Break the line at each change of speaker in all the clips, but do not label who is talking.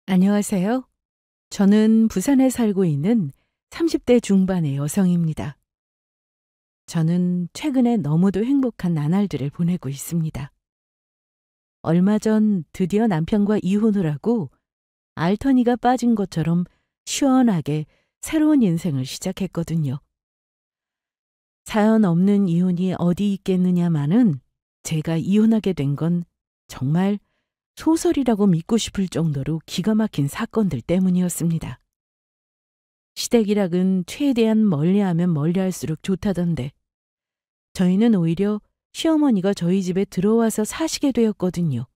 안녕하세요. 저는 부산에 살고 있는 30대 중반의 여성입니다. 저는 최근에 너무도 행복한 나날들을 보내고 있습니다. 얼마 전 드디어 남편과 이혼을 하고 알터니가 빠진 것처럼 시원하게 새로운 인생을 시작했거든요. 사연 없는 이혼이 어디 있겠느냐마는 제가 이혼하게 된 건 정말 소설이라고 믿고 싶을 정도로 기가 막힌 사건들 때문이었습니다. 시댁이락은 최대한 멀리하면 멀리할수록 좋다던데 저희는 오히려 시어머니가 저희 집에 들어와서 사시게 되었거든요.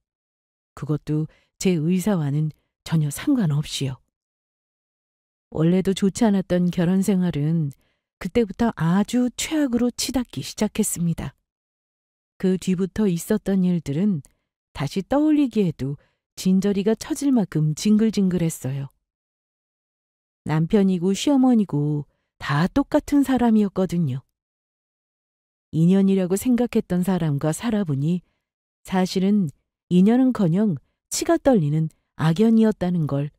그것도 제 의사와는 전혀 상관없이요. 원래도 좋지 않았던 결혼 생활은 그때부터 아주 최악으로 치닫기 시작했습니다. 그 뒤부터 있었던 일들은 다시 떠올리기에도 진저리가 처질 만큼 징글징글했어요. 남편이고 시어머니고 다 똑같은 사람이었거든요. 인연이라고 생각했던 사람과 살아보니 사실은 인연은커녕 치가 떨리는 악연이었다는 걸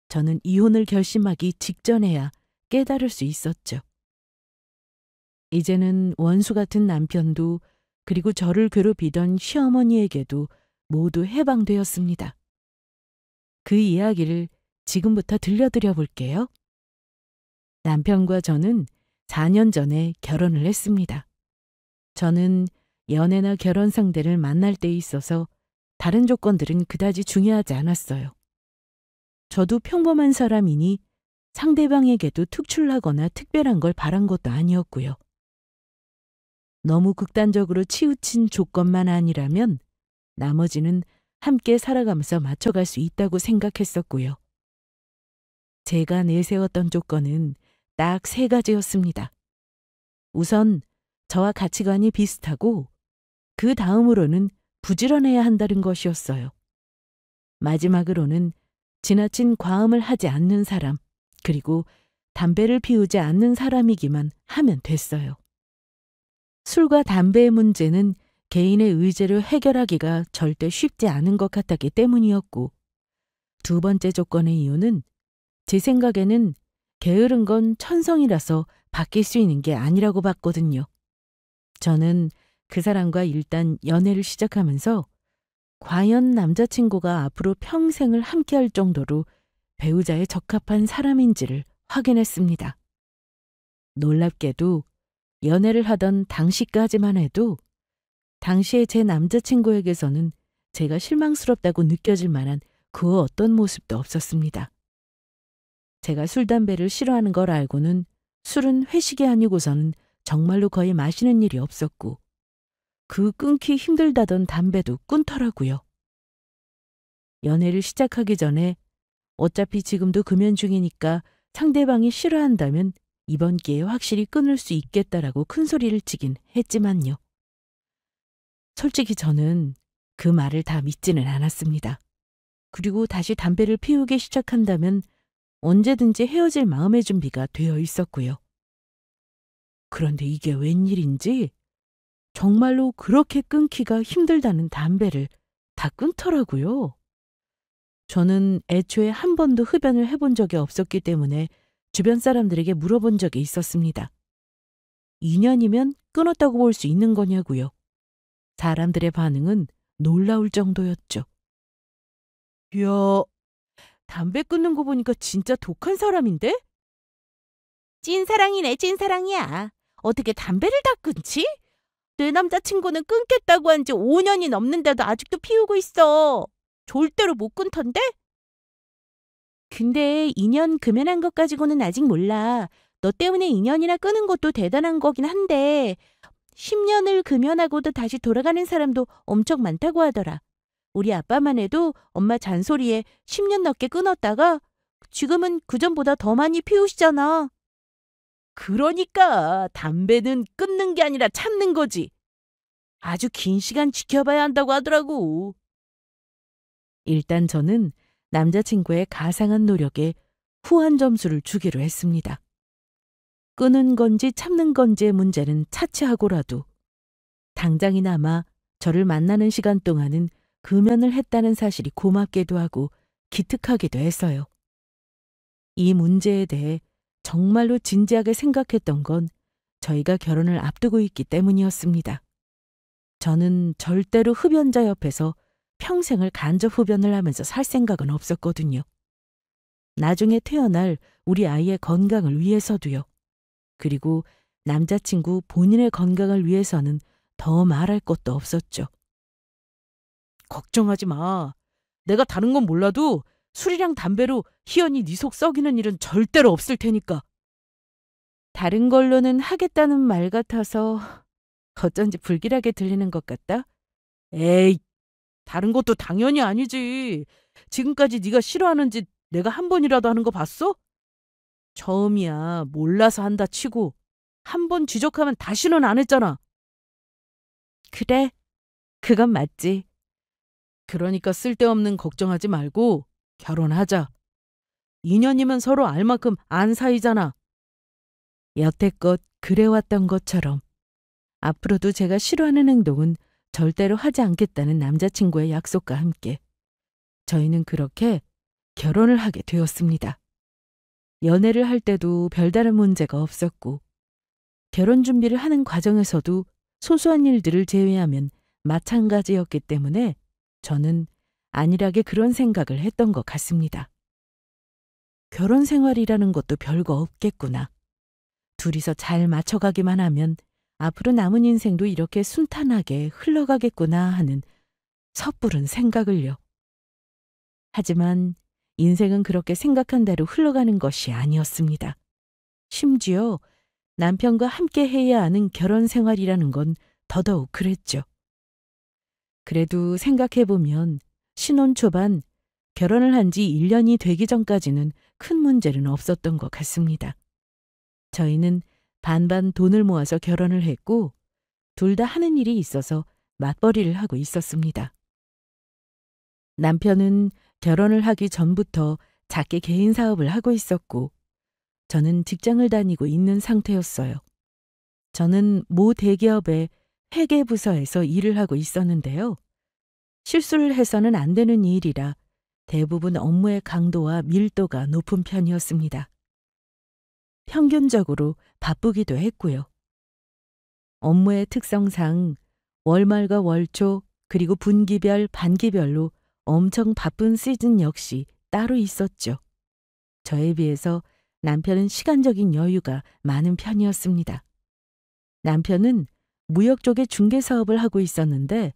저는 이혼을 결심하기 직전에야 깨달을 수 있었죠. 이제는 원수 같은 남편도 그리고 저를 괴롭히던 시어머니에게도 모두 해방되었습니다. 그 이야기를 지금부터 들려드려 볼게요. 남편과 저는 4년 전에 결혼을 했습니다. 저는 연애나 결혼 상대를 만날 때 있어서 다른 조건들은 그다지 중요하지 않았어요. 저도 평범한 사람이니 상대방에게도 특출나거나 특별한 걸 바란 것도 아니었고요. 너무 극단적으로 치우친 조건만 아니라면 나머지는 함께 살아가면서 맞춰갈 수 있다고 생각했었고요. 제가 내세웠던 조건은 딱 3가지였습니다. 우선 저와 가치관이 비슷하고 그 다음으로는 부지런해야 한다는 것이었어요. 마지막으로는 지나친 과음을 하지 않는 사람, 그리고 담배를 피우지 않는 사람이기만 하면 됐어요. 술과 담배의 문제는 개인의 의지로 해결하기가 절대 쉽지 않은 것 같았기 때문이었고, 2번째 조건의 이유는 제 생각에는 게으른 건 천성이라서 바뀔 수 있는 게 아니라고 봤거든요. 저는 그 사람과 일단 연애를 시작하면서 과연 남자친구가 앞으로 평생을 함께할 정도로 배우자에 적합한 사람인지를 확인했습니다. 놀랍게도 연애를 하던 당시까지만 해도 당시에 제 남자친구에게서는 제가 실망스럽다고 느껴질 만한 그 어떤 모습도 없었습니다. 제가 술, 담배를 싫어하는 걸 알고는 술은 회식이 아니고서는 정말로 거의 마시는 일이 없었고 그 끊기 힘들다던 담배도 끊더라고요. 연애를 시작하기 전에 어차피 지금도 금연 중이니까 상대방이 싫어한다면 이번 기회에 확실히 끊을 수 있겠다라고 큰 소리를 치긴 했지만요. 솔직히 저는 그 말을 다 믿지는 않았습니다. 그리고 다시 담배를 피우기 시작한다면 언제든지 헤어질 마음의 준비가 되어 있었고요. 그런데 이게 웬일인지 정말로 그렇게 끊기가 힘들다는 담배를 다 끊더라고요. 저는 애초에 한 번도 흡연을 해본 적이 없었기 때문에 주변 사람들에게 물어본 적이 있었습니다. 2년이면 끊었다고 볼 수 있는 거냐고요. 사람들의 반응은 놀라울 정도였죠. 이야, 담배 끊는 거 보니까 진짜 독한 사람인데? 찐사랑이네, 찐사랑이야. 어떻게 담배를 다 끊지? 내 남자친구는 끊겠다고 한 지 5년이 넘는데도 아직도 피우고 있어. 절대로 못 끊던데? 근데 2년 금연한 것 가지고는 아직 몰라. 너 때문에 2년이나 끊은 것도 대단한 거긴 한데 10년을 금연하고도 다시 돌아가는 사람도 엄청 많다고 하더라. 우리 아빠만 해도 엄마 잔소리에 10년 넘게 끊었다가 지금은 그전보다 더 많이 피우시잖아. 그러니까 담배는 끊는 게 아니라 참는 거지. 아주 긴 시간 지켜봐야 한다고 하더라고. 일단 저는 남자친구의 가상한 노력에 후한 점수를 주기로 했습니다. 끊은 건지 참는 건지의 문제는 차치하고라도 당장이나마 저를 만나는 시간 동안은 금연을 했다는 사실이 고맙기도 하고 기특하기도 했어요. 이 문제에 대해 정말로 진지하게 생각했던 건 저희가 결혼을 앞두고 있기 때문이었습니다. 저는 절대로 흡연자 옆에서 평생을 간접 흡연을 하면서 살 생각은 없었거든요. 나중에 태어날 우리 아이의 건강을 위해서도요. 그리고 남자친구 본인의 건강을 위해서는 더 말할 것도 없었죠. 걱정하지 마. 내가 다른 건 몰라도 술이랑 담배로 희연이 네 속 썩이는 일은 절대로 없을 테니까. 다른 걸로는 하겠다는 말 같아서 어쩐지 불길하게 들리는 것 같다. 에이, 다른 것도 당연히 아니지. 지금까지 네가 싫어하는 짓 내가 한 번이라도 하는 거 봤어? 처음이야. 몰라서 한다 치고 한 번 지적하면 다시는 안 했잖아. 그래, 그건 맞지. 그러니까 쓸데없는 걱정하지 말고 결혼하자. 2년이면 서로 알 만큼 안 사이잖아. 여태껏 그래왔던 것처럼 앞으로도 제가 싫어하는 행동은 절대로 하지 않겠다는 남자친구의 약속과 함께 저희는 그렇게 결혼을 하게 되었습니다. 연애를 할 때도 별다른 문제가 없었고 결혼 준비를 하는 과정에서도 소소한 일들을 제외하면 마찬가지였기 때문에 저는 안일하게 그런 생각을 했던 것 같습니다. 결혼 생활이라는 것도 별거 없겠구나. 둘이서 잘 맞춰가기만 하면 앞으로 남은 인생도 이렇게 순탄하게 흘러가겠구나 하는 섣부른 생각을요. 하지만 인생은 그렇게 생각한 대로 흘러가는 것이 아니었습니다. 심지어 남편과 함께 해야 하는 결혼 생활이라는 건 더더욱 그랬죠. 그래도 생각해보면 신혼 초반 결혼을 한 지 1년이 되기 전까지는 큰 문제는 없었던 것 같습니다. 저희는 반반 돈을 모아서 결혼을 했고 둘 다 하는 일이 있어서 맞벌이를 하고 있었습니다. 남편은 결혼을 하기 전부터 작게 개인 사업을 하고 있었고 저는 직장을 다니고 있는 상태였어요. 저는 모 대기업의 회계부서에서 일을 하고 있었는데요. 실수를 해서는 안 되는 일이라 대부분 업무의 강도와 밀도가 높은 편이었습니다. 평균적으로 바쁘기도 했고요. 업무의 특성상 월말과 월초 그리고 분기별, 반기별로 엄청 바쁜 시즌 역시 따로 있었죠. 저에 비해서 남편은 시간적인 여유가 많은 편이었습니다. 남편은 무역 쪽의 중개 사업을 하고 있었는데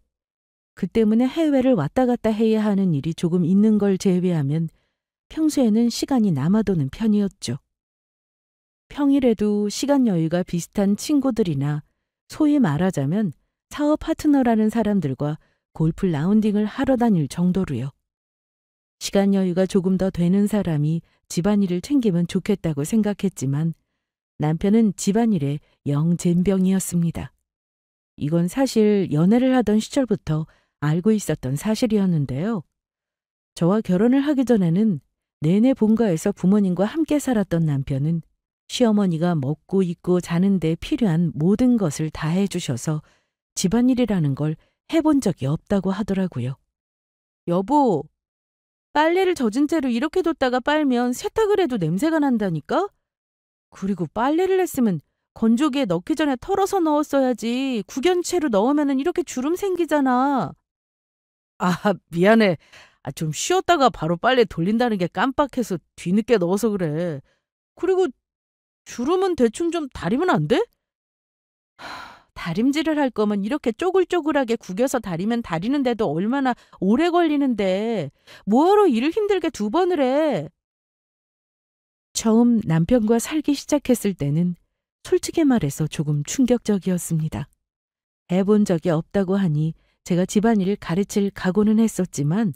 그 때문에 해외를 왔다 갔다 해야 하는 일이 조금 있는 걸 제외하면 평소에는 시간이 남아도는 편이었죠. 평일에도 시간 여유가 비슷한 친구들이나 소위 말하자면 사업 파트너라는 사람들과 골프 라운딩을 하러 다닐 정도로요. 시간 여유가 조금 더 되는 사람이 집안일을 챙기면 좋겠다고 생각했지만 남편은 집안일에 영 젬병이었습니다. 이건 사실 연애를 하던 시절부터 알고 있었던 사실이었는데요. 저와 결혼을 하기 전에는 내내 본가에서 부모님과 함께 살았던 남편은 시어머니가 먹고 입고 자는 데 필요한 모든 것을 다 해주셔서 집안일이라는 걸 해본 적이 없다고 하더라고요. 여보, 빨래를 젖은 채로 이렇게 뒀다가 빨면 세탁을 해도 냄새가 난다니까? 그리고 빨래를 했으면 건조기에 넣기 전에 털어서 넣었어야지. 국연채로 넣으면 이렇게 주름 생기잖아. 아, 미안해. 좀 쉬었다가 바로 빨래 돌린다는 게 깜빡해서 뒤늦게 넣어서 그래. 그리고 주름은 대충 좀 다리면 안 돼? 다림질을 할 거면 이렇게 쪼글쪼글하게 구겨서 다리면 다리는데도 얼마나 오래 걸리는데 뭐하러 일을 힘들게 2번을 해. 처음 남편과 살기 시작했을 때는 솔직히 말해서 조금 충격적이었습니다. 해본 적이 없다고 하니 제가 집안일을 가르칠 각오는 했었지만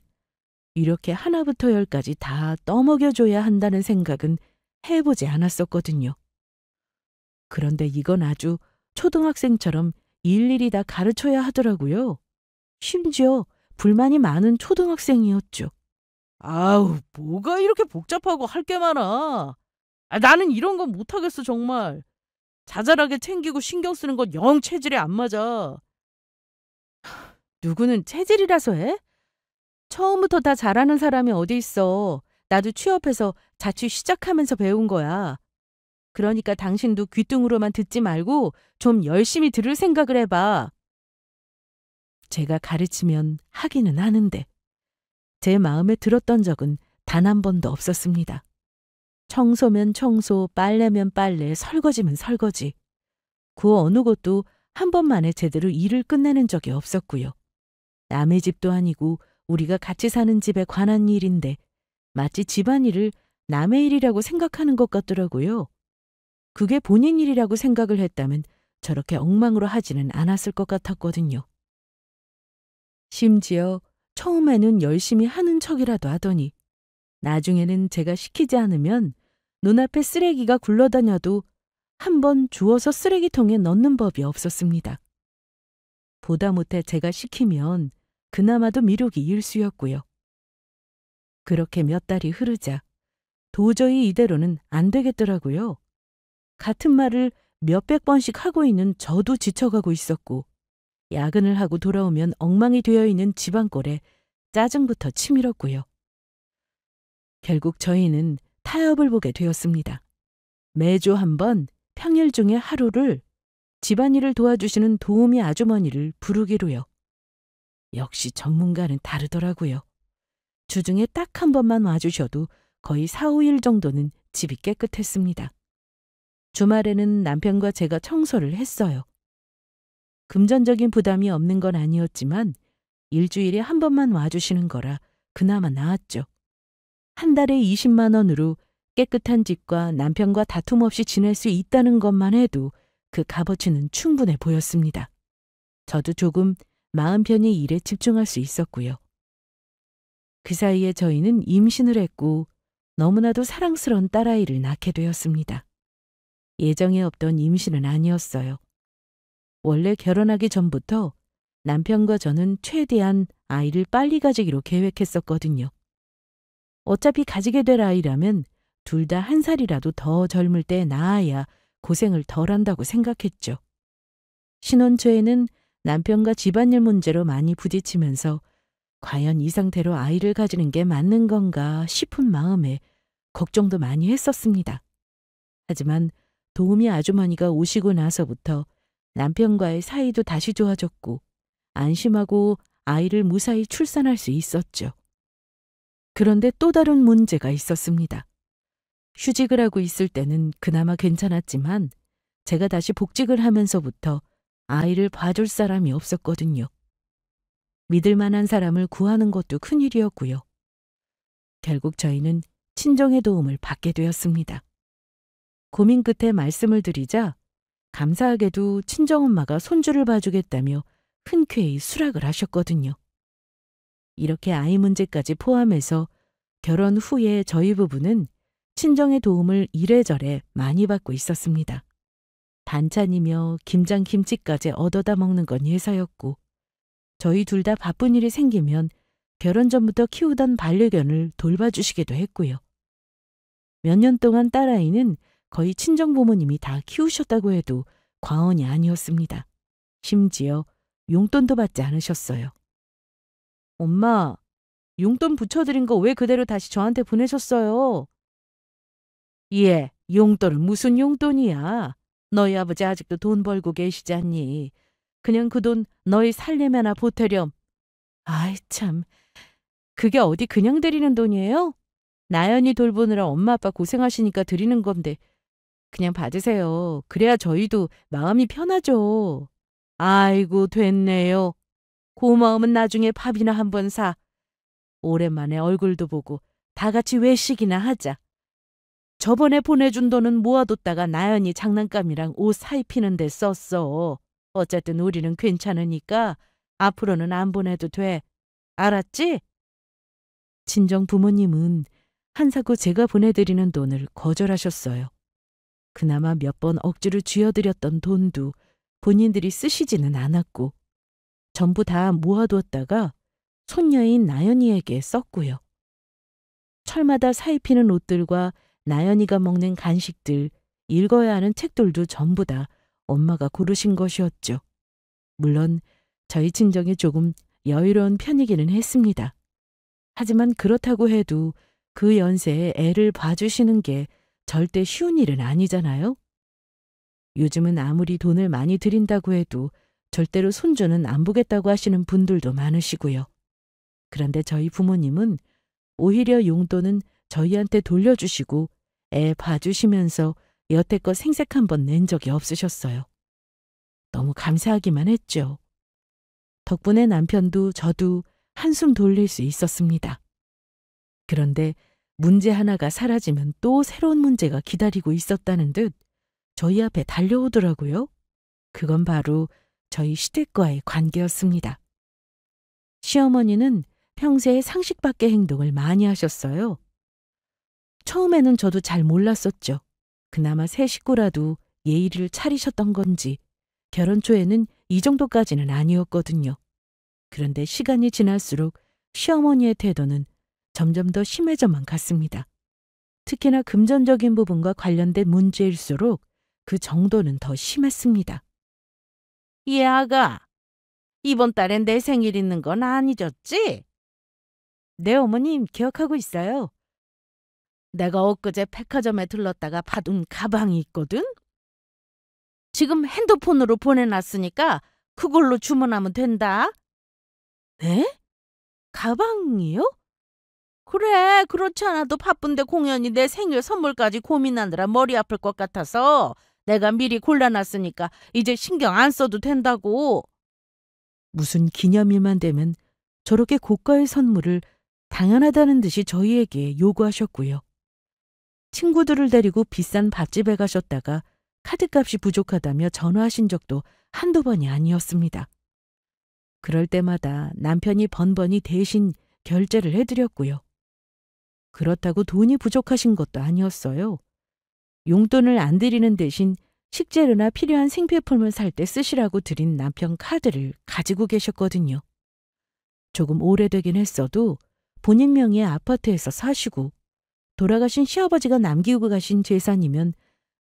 이렇게 하나부터 열까지 다 떠먹여줘야 한다는 생각은 해보지 않았었거든요. 그런데 이건 아주 초등학생처럼 일일이 다 가르쳐야 하더라고요. 심지어 불만이 많은 초등학생이었죠. 아우, 뭐가 이렇게 복잡하고 할 게 많아. 나는 이런 건 못하겠어 정말. 자잘하게 챙기고 신경 쓰는 건 영 체질에 안 맞아. 누구는 체질이라서 해? 처음부터 다 잘하는 사람이 어디 있어. 나도 취업해서 자취 시작하면서 배운 거야. 그러니까 당신도 귀뚱으로만 듣지 말고 좀 열심히 들을 생각을 해봐. 제가 가르치면 하기는 하는데 제 마음에 들었던 적은 단 한 번도 없었습니다. 청소면 청소, 빨래면 빨래, 설거지면 설거지. 그 어느 것도 한 번만에 제대로 일을 끝내는 적이 없었고요. 남의 집도 아니고 우리가 같이 사는 집에 관한 일인데 마치 집안일을 남의 일이라고 생각하는 것 같더라고요. 그게 본인 일이라고 생각을 했다면 저렇게 엉망으로 하지는 않았을 것 같았거든요. 심지어 처음에는 열심히 하는 척이라도 하더니 나중에는 제가 시키지 않으면 눈앞에 쓰레기가 굴러다녀도 한 번 주워서 쓰레기통에 넣는 법이 없었습니다. 보다 못해 제가 시키면 그나마도 미루기 일쑤였고요. 그렇게 몇 달이 흐르자 도저히 이대로는 안 되겠더라고요. 같은 말을 몇백 번씩 하고 있는 저도 지쳐가고 있었고 야근을 하고 돌아오면 엉망이 되어 있는 집안꼴에 짜증부터 치밀었고요. 결국 저희는 타협을 보게 되었습니다. 매주 한 번 평일 중에 하루를 집안일을 도와주시는 도우미 아주머니를 부르기로요. 역시 전문가는 다르더라고요. 주중에 딱 한 번만 와주셔도 거의 4, 5일 정도는 집이 깨끗했습니다. 주말에는 남편과 제가 청소를 했어요. 금전적인 부담이 없는 건 아니었지만 일주일에 한 번만 와주시는 거라 그나마 나았죠. 한 달에 20만 원으로 깨끗한 집과 남편과 다툼 없이 지낼 수 있다는 것만 해도 그 값어치는 충분해 보였습니다. 저도 조금 마음 편히 일에 집중할 수 있었고요. 그 사이에 저희는 임신을 했고 너무나도 사랑스러운 딸아이를 낳게 되었습니다. 예정에 없던 임신은 아니었어요. 원래 결혼하기 전부터 남편과 저는 최대한 아이를 빨리 가지기로 계획했었거든요. 어차피 가지게 될 아이라면 둘 다 1살이라도 더 젊을 때 낳아야 고생을 덜 한다고 생각했죠. 신혼 초에는 남편과 집안일 문제로 많이 부딪히면서 과연 이 상태로 아이를 가지는 게 맞는 건가 싶은 마음에 걱정도 많이 했었습니다. 하지만 도우미 아주머니가 오시고 나서부터 남편과의 사이도 다시 좋아졌고 안심하고 아이를 무사히 출산할 수 있었죠. 그런데 또 다른 문제가 있었습니다. 휴직을 하고 있을 때는 그나마 괜찮았지만 제가 다시 복직을 하면서부터 아이를 봐줄 사람이 없었거든요. 믿을 만한 사람을 구하는 것도 큰일이었고요. 결국 저희는 친정의 도움을 받게 되었습니다. 고민 끝에 말씀을 드리자 감사하게도 친정엄마가 손주를 봐주겠다며 흔쾌히 수락을 하셨거든요. 이렇게 아이 문제까지 포함해서 결혼 후에 저희 부부는 친정의 도움을 이래저래 많이 받고 있었습니다. 반찬이며 김장 김치까지 얻어다 먹는 건 예사였고 저희 둘 다 바쁜 일이 생기면 결혼 전부터 키우던 반려견을 돌봐주시기도 했고요. 몇 년 동안 딸아이는 거의 친정 부모님이 다 키우셨다고 해도 과언이 아니었습니다. 심지어 용돈도 받지 않으셨어요. 엄마, 용돈 붙여드린 거 왜 그대로 다시 저한테 보내셨어요? 예, 용돈은 무슨 용돈이야. 너희 아버지 아직도 돈 벌고 계시지 않니? 그냥 그 돈 너희 살림에나 보태렴. 아이 참, 그게 어디 그냥 드리는 돈이에요? 나연이 돌보느라 엄마 아빠 고생하시니까 드리는 건데 그냥 받으세요. 그래야 저희도 마음이 편하죠. 아이고 됐네요. 고마움은 나중에 밥이나 한번 사. 오랜만에 얼굴도 보고 다 같이 외식이나 하자. 저번에 보내준 돈은 모아뒀다가 나연이 장난감이랑 옷 사입히는 데 썼어. 어쨌든 우리는 괜찮으니까 앞으로는 안 보내도 돼. 알았지? 친정 부모님은 한사코 제가 보내드리는 돈을 거절하셨어요. 그나마 몇 번 억지로 쥐어드렸던 돈도 본인들이 쓰시지는 않았고 전부 다 모아두었다가 손녀인 나연이에게 썼고요. 철마다 사입히는 옷들과 나연이가 먹는 간식들, 읽어야 하는 책들도 전부 다 엄마가 고르신 것이었죠. 물론 저희 친정이 조금 여유로운 편이기는 했습니다. 하지만 그렇다고 해도 그 연세에 애를 봐주시는 게 절대 쉬운 일은 아니잖아요. 요즘은 아무리 돈을 많이 들인다고 해도 절대로 손주는 안 보겠다고 하시는 분들도 많으시고요. 그런데 저희 부모님은 오히려 용돈은 저희한테 돌려주시고 애 봐주시면서 여태껏 생색 한 번 낸 적이 없으셨어요. 너무 감사하기만 했죠. 덕분에 남편도 저도 한숨 돌릴 수 있었습니다. 그런데 문제 하나가 사라지면 또 새로운 문제가 기다리고 있었다는 듯 저희 앞에 달려오더라고요. 그건 바로 저희 시댁과의 관계였습니다. 시어머니는 평소에 상식 밖의 행동을 많이 하셨어요. 처음에는 저도 잘 몰랐었죠. 그나마 새 식구라도 예의를 차리셨던 건지 결혼 초에는 이 정도까지는 아니었거든요. 그런데 시간이 지날수록 시어머니의 태도는 점점 더 심해져만 갔습니다. 특히나 금전적인 부분과 관련된 문제일수록 그 정도는 더 심했습니다. 이 아가, 이번 달엔 내 생일 있는 건 안 잊었지? 네, 어머님 기억하고 있어요. 내가 엊그제 백화점에 들렀다가 받은 가방이 있거든? 지금 핸드폰으로 보내놨으니까 그걸로 주문하면 된다. 네? 가방이요? 그래, 그렇지 않아도 바쁜데 공연히 내 생일 선물까지 고민하느라 머리 아플 것 같아서 내가 미리 골라놨으니까 이제 신경 안 써도 된다고. 무슨 기념일만 되면 저렇게 고가의 선물을 당연하다는 듯이 저희에게 요구하셨고요. 친구들을 데리고 비싼 밥집에 가셨다가 카드값이 부족하다며 전화하신 적도 한두 번이 아니었습니다. 그럴 때마다 남편이 번번이 대신 결제를 해드렸고요. 그렇다고 돈이 부족하신 것도 아니었어요. 용돈을 안 드리는 대신 식재료나 필요한 생필품을 살 때 쓰시라고 드린 남편 카드를 가지고 계셨거든요. 조금 오래되긴 했어도 본인 명의의 아파트에서 사시고 돌아가신 시아버지가 남기고 가신 재산이면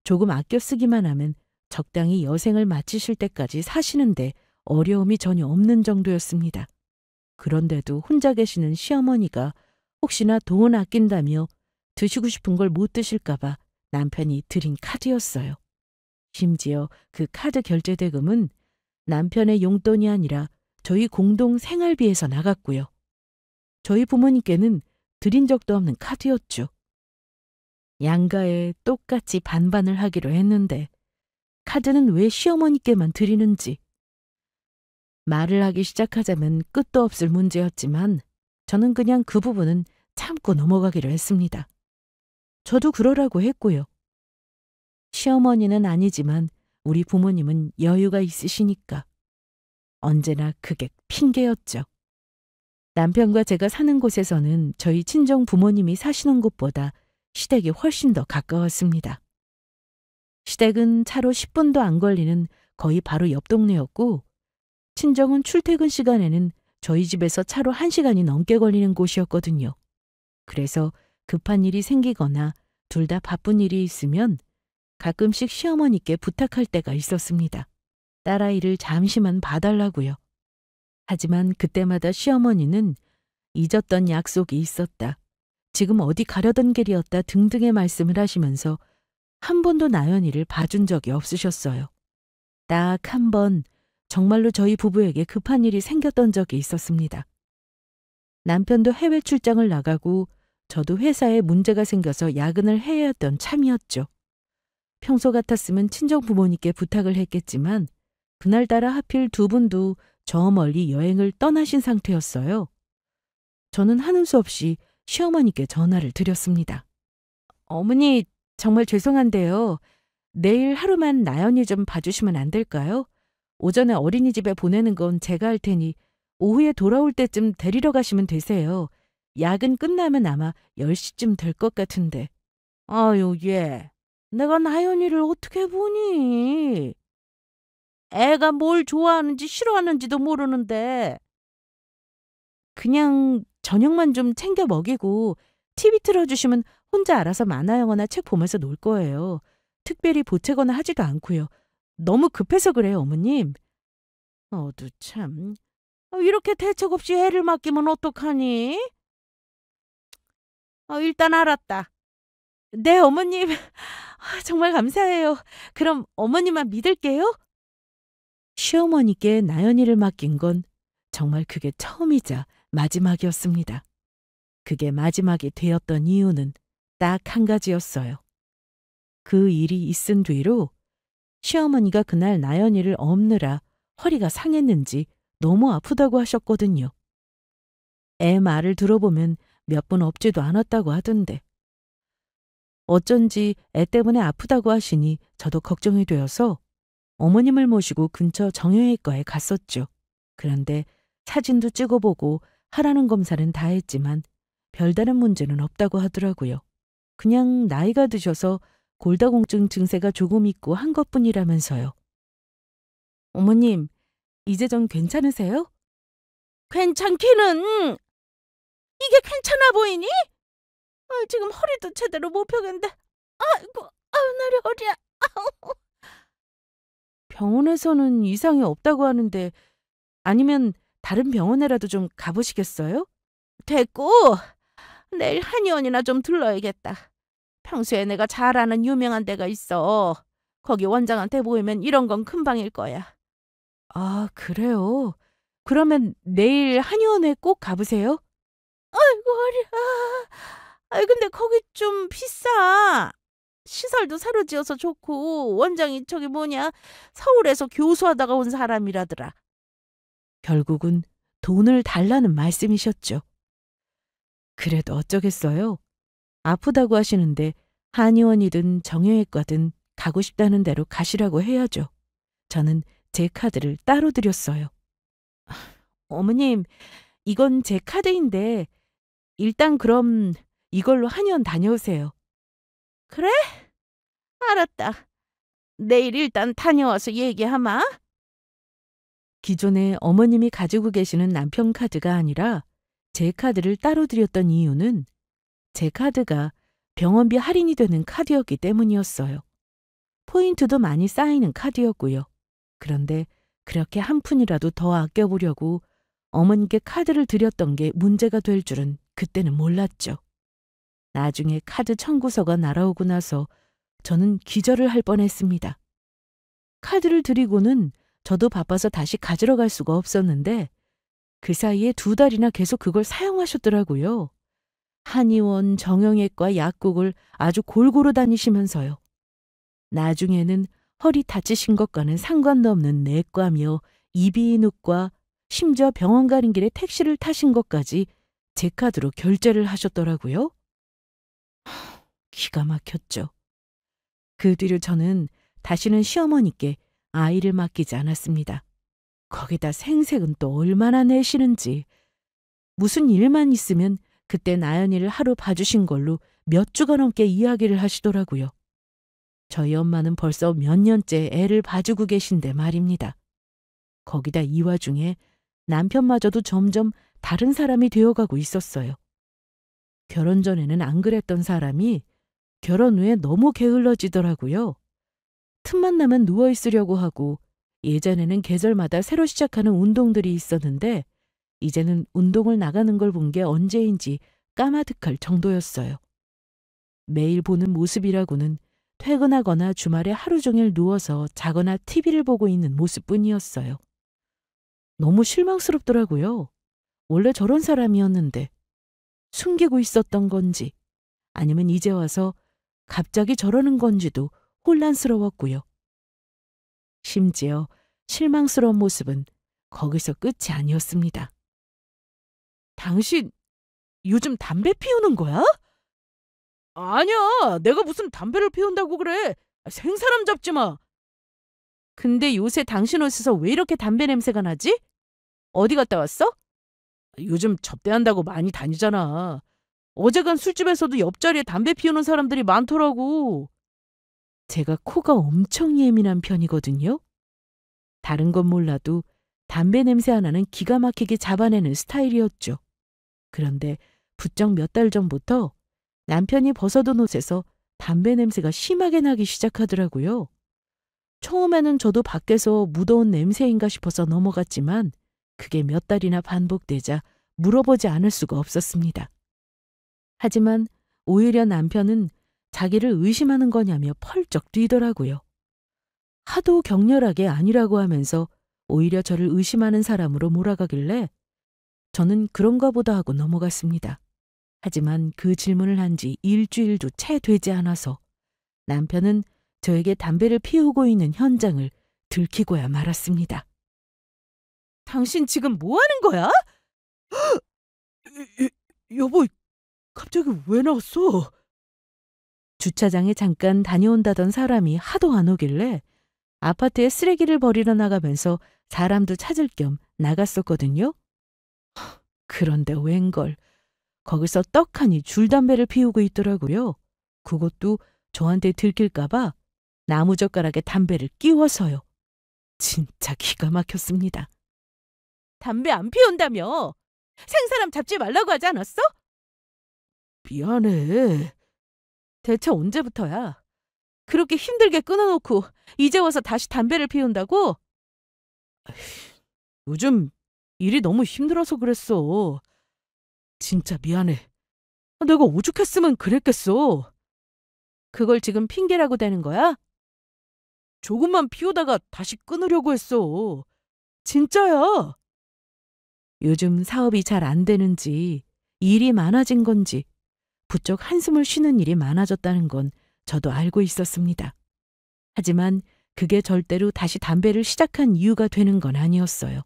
조금 아껴 쓰기만 하면 적당히 여생을 마치실 때까지 사시는데 어려움이 전혀 없는 정도였습니다. 그런데도 혼자 계시는 시어머니가 혹시나 돈 아낀다며 드시고 싶은 걸 못 드실까봐 남편이 드린 카드였어요. 심지어 그 카드 결제 대금은 남편의 용돈이 아니라 저희 공동 생활비에서 나갔고요. 저희 부모님께는 드린 적도 없는 카드였죠. 양가에 똑같이 반반을 하기로 했는데 카드는 왜 시어머니께만 드리는지. 말을 하기 시작하자면 끝도 없을 문제였지만 저는 그냥 그 부분은 참고 넘어가기로 했습니다. 저도 그러라고 했고요. 시어머니는 아니지만 우리 부모님은 여유가 있으시니까. 언제나 그게 핑계였죠. 남편과 제가 사는 곳에서는 저희 친정 부모님이 사시는 곳보다 시댁이 훨씬 더 가까웠습니다. 시댁은 차로 10분도 안 걸리는 거의 바로 옆 동네였고 친정은 출퇴근 시간에는 저희 집에서 차로 1시간이 넘게 걸리는 곳이었거든요. 그래서 급한 일이 생기거나 둘 다 바쁜 일이 있으면 가끔씩 시어머니께 부탁할 때가 있었습니다. 딸아이를 잠시만 봐달라고요. 하지만 그때마다 시어머니는 잊었던 약속이 있었다. 지금 어디 가려던 길이었다 등등의 말씀을 하시면서 한 번도 나연이를 봐준 적이 없으셨어요. 딱 한 번 정말로 저희 부부에게 급한 일이 생겼던 적이 있었습니다. 남편도 해외 출장을 나가고 저도 회사에 문제가 생겨서 야근을 해야 했던 참이었죠. 평소 같았으면 친정 부모님께 부탁을 했겠지만 그날따라 하필 두 분도 저 멀리 여행을 떠나신 상태였어요. 저는 하는 수 없이 시어머니께 전화를 드렸습니다. 어머니, 정말 죄송한데요. 내일 하루만 나연이 좀 봐주시면 안 될까요? 오전에 어린이집에 보내는 건 제가 할 테니 오후에 돌아올 때쯤 데리러 가시면 되세요. 야근 끝나면 아마 10시쯤 될 것 같은데. 아유, 얘. 내가 나연이를 어떻게 보니? 애가 뭘 좋아하는지 싫어하는지도 모르는데. 그냥 저녁만 좀 챙겨 먹이고 TV 틀어주시면 혼자 알아서 만화 영화나 책 보면서 놀 거예요. 특별히 보채거나 하지도 않고요. 너무 급해서 그래요, 어머님. 어두 참. 이렇게 대책 없이 애를 맡기면 어떡하니? 일단 알았다. 네, 어머님. 정말 감사해요. 그럼 어머님만 믿을게요. 시어머니께 나연이를 맡긴 건 정말 그게 처음이자 마지막이었습니다. 그게 마지막이 되었던 이유는 딱 한 가지였어요. 그 일이 있은 뒤로 시어머니가 그날 나연이를 업느라 허리가 상했는지 너무 아프다고 하셨거든요. 애 말을 들어보면 몇 번 없지도 않았다고 하던데. 어쩐지 애 때문에 아프다고 하시니 저도 걱정이 되어서 어머님을 모시고 근처 정형외과에 갔었죠. 그런데 사진도 찍어보고 하라는 검사는 다 했지만 별다른 문제는 없다고 하더라고요. 그냥 나이가 드셔서 골다공증 증세가 조금 있고 한 것뿐이라면서요. 어머님, 이제 좀 괜찮으세요? 괜찮기는. 이게 괜찮아 보이니? 지금 허리도 제대로 못 펴겠는데. 아이고, 나리 허리야. 아우. 병원에서는 이상이 없다고 하는데 아니면 다른 병원에라도 좀 가보시겠어요? 됐고, 내일 한의원이나 좀 들러야겠다. 평소에 내가 잘 아는 유명한 데가 있어. 거기 원장한테 보이면 이런 건 금방일 거야. 아, 그래요? 그러면 내일 한의원에 꼭 가보세요. 아이고, 허리야. 근데 거기 좀 비싸. 시설도 새로 지어서 좋고 원장이 저기 뭐냐 서울에서 교수하다가 온 사람이라더라. 결국은 돈을 달라는 말씀이셨죠. 그래도 어쩌겠어요. 아프다고 하시는데 한의원이든 정형외과든 가고 싶다는 대로 가시라고 해야죠. 저는 제 카드를 따로 드렸어요. 어머님, 이건 제 카드인데 일단 그럼 이걸로 한의원 다녀오세요. 그래? 알았다. 내일 일단 다녀와서 얘기하마. 기존에 어머님이 가지고 계시는 남편 카드가 아니라 제 카드를 따로 드렸던 이유는 제 카드가 병원비 할인이 되는 카드였기 때문이었어요. 포인트도 많이 쌓이는 카드였고요. 그런데 그렇게 한 푼이라도 더 아껴보려고 어머니께 카드를 드렸던 게 문제가 될 줄은 그때는 몰랐죠. 나중에 카드 청구서가 날아오고 나서 저는 기절을 할 뻔했습니다. 카드를 드리고는 저도 바빠서 다시 가지러 갈 수가 없었는데 그 사이에 2달이나 계속 그걸 사용하셨더라고요. 한의원, 정형외과, 약국을 아주 골고루 다니시면서요. 나중에는 허리 다치신 것과는 상관도 없는 내과며 이비인후과, 심지어 병원 가는 길에 택시를 타신 것까지 제 카드로 결제를 하셨더라고요. 기가 막혔죠. 그 뒤로 저는 다시는 시어머니께 아이를 맡기지 않았습니다. 거기다 생색은 또 얼마나 내시는지. 무슨 일만 있으면 그때 나연이를 하루 봐주신 걸로 몇 주가 넘게 이야기를 하시더라고요. 저희 엄마는 벌써 몇 년째 애를 봐주고 계신데 말입니다. 거기다 이 와중에 남편마저도 점점 다른 사람이 되어가고 있었어요. 결혼 전에는 안 그랬던 사람이 결혼 후에 너무 게을러지더라고요. 틈만 나면 누워있으려고 하고 예전에는 계절마다 새로 시작하는 운동들이 있었는데 이제는 운동을 나가는 걸 본 게 언제인지 까마득할 정도였어요. 매일 보는 모습이라고는 퇴근하거나 주말에 하루 종일 누워서 자거나 TV를 보고 있는 모습뿐이었어요. 너무 실망스럽더라고요. 원래 저런 사람이었는데 숨기고 있었던 건지 아니면 이제 와서 갑자기 저러는 건지도 혼란스러웠고요. 심지어 실망스러운 모습은 거기서 끝이 아니었습니다. 당신 요즘 담배 피우는 거야? 아니야, 내가 무슨 담배를 피운다고 그래. 생사람 잡지 마. 근데 요새 당신 옷에서 왜 이렇게 담배 냄새가 나지? 어디 갔다 왔어? 요즘 접대한다고 많이 다니잖아. 어제간 술집에서도 옆자리에 담배 피우는 사람들이 많더라고. 제가 코가 엄청 예민한 편이거든요. 다른 건 몰라도 담배 냄새 하나는 기가 막히게 잡아내는 스타일이었죠. 그런데 부쩍 몇 달 전부터 남편이 벗어둔 옷에서 담배 냄새가 심하게 나기 시작하더라고요. 처음에는 저도 밖에서 묻어온 냄새인가 싶어서 넘어갔지만 그게 몇 달이나 반복되자 물어보지 않을 수가 없었습니다. 하지만 오히려 남편은 자기를 의심하는 거냐며 펄쩍 뛰더라고요. 하도 격렬하게 아니라고 하면서 오히려 저를 의심하는 사람으로 몰아가길래 저는 그런가 보다 하고 넘어갔습니다. 하지만 그 질문을 한 지 일주일도 채 되지 않아서 남편은 저에게 담배를 피우고 있는 현장을 들키고야 말았습니다. 당신 지금 뭐 하는 거야? 여보, 갑자기 왜 나왔어? 주차장에 잠깐 다녀온다던 사람이 하도 안 오길래 아파트에 쓰레기를 버리러 나가면서 사람도 찾을 겸 나갔었거든요. 그런데 웬걸 거기서 떡하니 줄담배를 피우고 있더라고요. 그것도 저한테 들킬까봐 나무젓가락에 담배를 끼워서요. 진짜 기가 막혔습니다. 담배 안 피운다며? 생사람 잡지 말라고 하지 않았어? 미안해. 대체 언제부터야? 그렇게 힘들게 끊어놓고 이제 와서 다시 담배를 피운다고? 요즘 일이 너무 힘들어서 그랬어. 진짜 미안해. 내가 오죽했으면 그랬겠어. 그걸 지금 핑계라고 대는 거야? 조금만 피우다가 다시 끊으려고 했어. 진짜야. 요즘 사업이 잘 안 되는지 일이 많아진 건지 부쩍 한숨을 쉬는 일이 많아졌다는 건 저도 알고 있었습니다. 하지만 그게 절대로 다시 담배를 시작한 이유가 되는 건 아니었어요.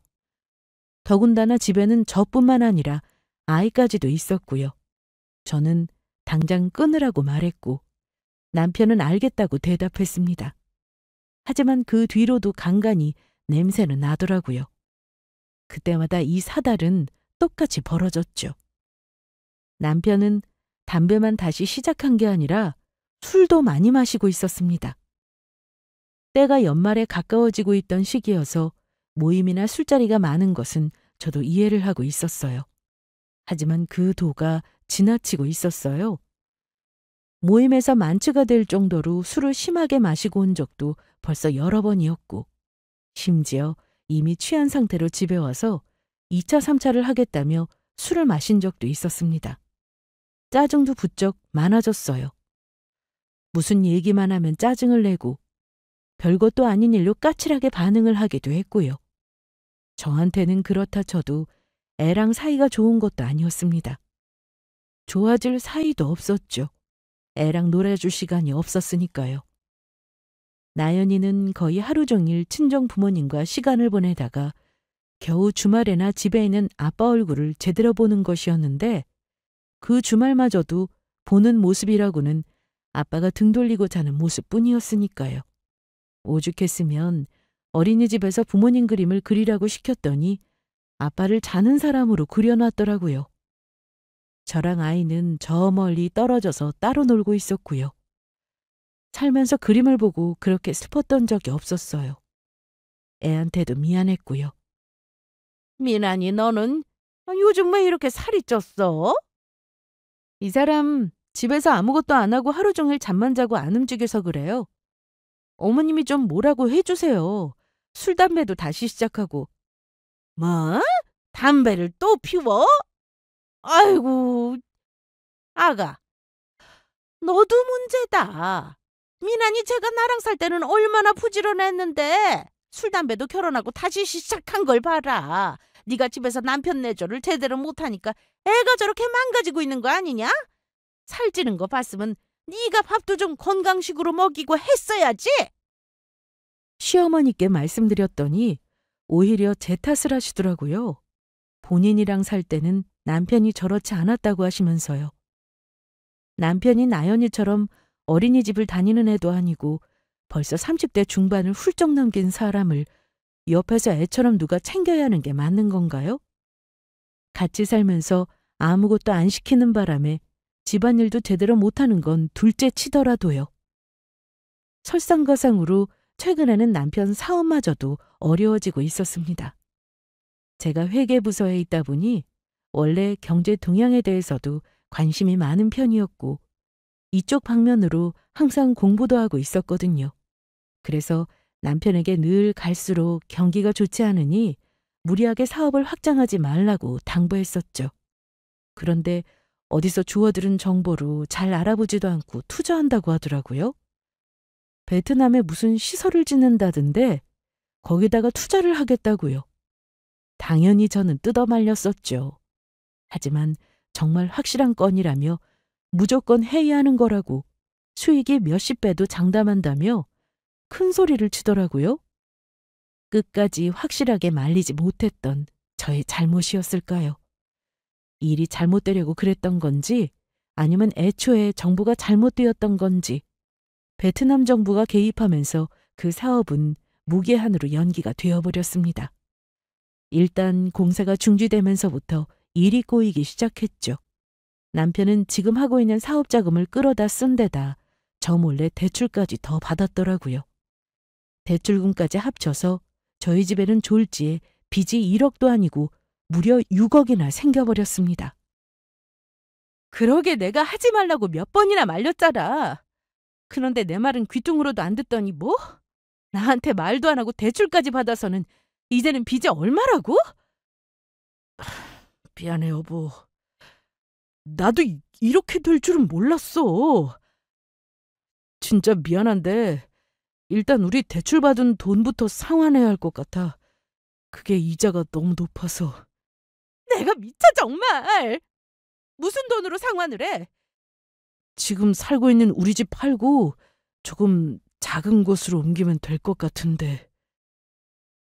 더군다나 집에는 저뿐만 아니라 아이까지도 있었고요. 저는 당장 끊으라고 말했고 남편은 알겠다고 대답했습니다. 하지만 그 뒤로도 간간히 냄새는 나더라고요. 그때마다 이 사달은 똑같이 벌어졌죠. 남편은 담배만 다시 시작한 게 아니라 술도 많이 마시고 있었습니다. 때가 연말에 가까워지고 있던 시기여서 모임이나 술자리가 많은 것은 저도 이해를 하고 있었어요. 하지만 그 도가 지나치고 있었어요. 모임에서 만취가 될 정도로 술을 심하게 마시고 온 적도 벌써 여러 번이었고 심지어 이미 취한 상태로 집에 와서 2차, 3차를 하겠다며 술을 마신 적도 있었습니다. 짜증도 부쩍 많아졌어요. 무슨 얘기만 하면 짜증을 내고 별것도 아닌 일로 까칠하게 반응을 하기도 했고요. 저한테는 그렇다 쳐도 애랑 사이가 좋은 것도 아니었습니다. 좋아질 사이도 없었죠. 애랑 놀아줄 시간이 없었으니까요. 나연이는 거의 하루 종일 친정 부모님과 시간을 보내다가 겨우 주말에나 집에 있는 아빠 얼굴을 제대로 보는 것이었는데 그 주말마저도 보는 모습이라고는 아빠가 등 돌리고 자는 모습뿐이었으니까요. 오죽했으면 어린이집에서 부모님 그림을 그리라고 시켰더니 아빠를 자는 사람으로 그려놨더라고요. 저랑 아이는 저 멀리 떨어져서 따로 놀고 있었고요. 살면서 그림을 보고 그렇게 슬펐던 적이 없었어요. 애한테도 미안했고요. 미나니 너는 요즘 왜 이렇게 살이 쪘어? 이 사람 집에서 아무것도 안 하고 하루 종일 잠만 자고 안 움직여서 그래요. 어머님이 좀 뭐라고 해주세요. 술, 담배도 다시 시작하고. 뭐? 담배를 또 피워? 아이고, 아가, 너도 문제다. 미나니 제가 나랑 살 때는 얼마나 부지런했는데 술, 담배도 결혼하고 다시 시작한 걸 봐라. 네가 집에서 남편 내조를 제대로 못하니까 애가 저렇게 망가지고 있는 거 아니냐? 살찌는 거 봤으면 네가 밥도 좀 건강식으로 먹이고 했어야지. 시어머니께 말씀드렸더니 오히려 제 탓을 하시더라고요. 본인이랑 살 때는 남편이 저렇지 않았다고 하시면서요. 남편이 나연이처럼 어린이집을 다니는 애도 아니고 벌써 30대 중반을 훌쩍 넘긴 사람을 옆에서 애처럼 누가 챙겨야 하는 게 맞는 건가요? 같이 살면서 아무것도 안 시키는 바람에 집안일도 제대로 못하는 건 둘째 치더라도요. 설상가상으로 최근에는 남편 사업마저도 어려워지고 있었습니다. 제가 회계부서에 있다 보니 원래 경제 동향에 대해서도 관심이 많은 편이었고 이쪽 방면으로 항상 공부도 하고 있었거든요. 그래서 남편에게 늘 갈수록 경기가 좋지 않으니 무리하게 사업을 확장하지 말라고 당부했었죠. 그런데 어디서 주워들은 정보로 잘 알아보지도 않고 투자한다고 하더라고요. 베트남에 무슨 시설을 짓는다던데 거기다가 투자를 하겠다고요. 당연히 저는 뜯어말렸었죠. 하지만 정말 확실한 건이라며 무조건 회의하는 거라고 수익이 몇십 배도 장담한다며 큰 소리를 치더라고요. 끝까지 확실하게 말리지 못했던 저의 잘못이었을까요? 일이 잘못되려고 그랬던 건지 아니면 애초에 정부가 잘못되었던 건지 베트남 정부가 개입하면서 그 사업은 무계한으로 연기가 되어버렸습니다. 일단 공사가 중지되면서부터 일이 꼬이기 시작했죠. 남편은 지금 하고 있는 사업 자금을 끌어다 쓴 데다 저 몰래 대출까지 더 받았더라고요. 대출금까지 합쳐서 저희 집에는 졸지에 빚이 1억도 아니고 무려 6억이나 생겨버렸습니다. 그러게 내가 하지 말라고 몇 번이나 말렸잖아. 그런데 내 말은 귀뚱으로도 안 듣더니 뭐? 나한테 말도 안 하고 대출까지 받아서는 이제는 빚이 얼마라고? 미안해 여보. 나도 이렇게 될 줄은 몰랐어. 진짜 미안한데 일단 우리 대출받은 돈부터 상환해야 할 것 같아. 그게 이자가 너무 높아서. 내가 미쳐 정말. 무슨 돈으로 상환을 해? 지금 살고 있는 우리 집 팔고 조금 작은 곳으로 옮기면 될 것 같은데.